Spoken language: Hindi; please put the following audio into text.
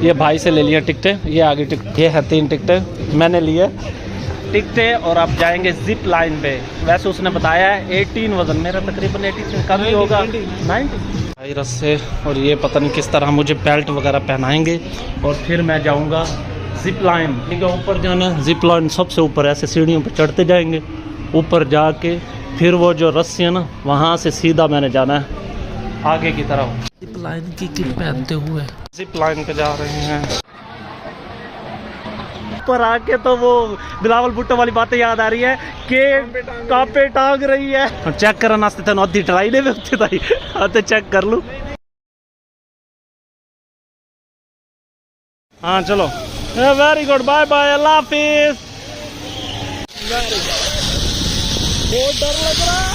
ये भाई से ले लिया टिकटें, ये आगे टिकट, ये है 3 टिकटें मैंने लिए टिकटें। और आप जाएंगे जिप लाइन पे। वैसे उसने बताया है 18 वजन, मेरा तकरीबन 80 से कम ही होगा, 90 भाई रस्से। और ये पता नहीं किस तरह मुझे बेल्ट वगैरह पहनाएंगे और फिर मैं जाऊंगा जिप लाइन। ठीक है, ऊपर जाना है जिप लाइन, सबसे ऊपर ऐसे सीढ़ियों पर चढ़ते जाएंगे, ऊपर जाके फिर वो जो रस्सी है ना वहाँ से सीधा मैंने जाना है आगे की तरफ। जिप लाइन की किट पहनते हुए जिप लाइन पे जा रहे हैं। ऊपर आके तो वो बिलावल भुट्टो वाली बातें याद आ रही है कि कांपे टांग रही है। चेक करना नास्ते थे नौदी ट्राई नहीं होती था, तो चेक कर लूं। हाँ चलो, वेरी गुड, बाय बाय, अल्लाह हाफिज। बहुत डर लग रहा है।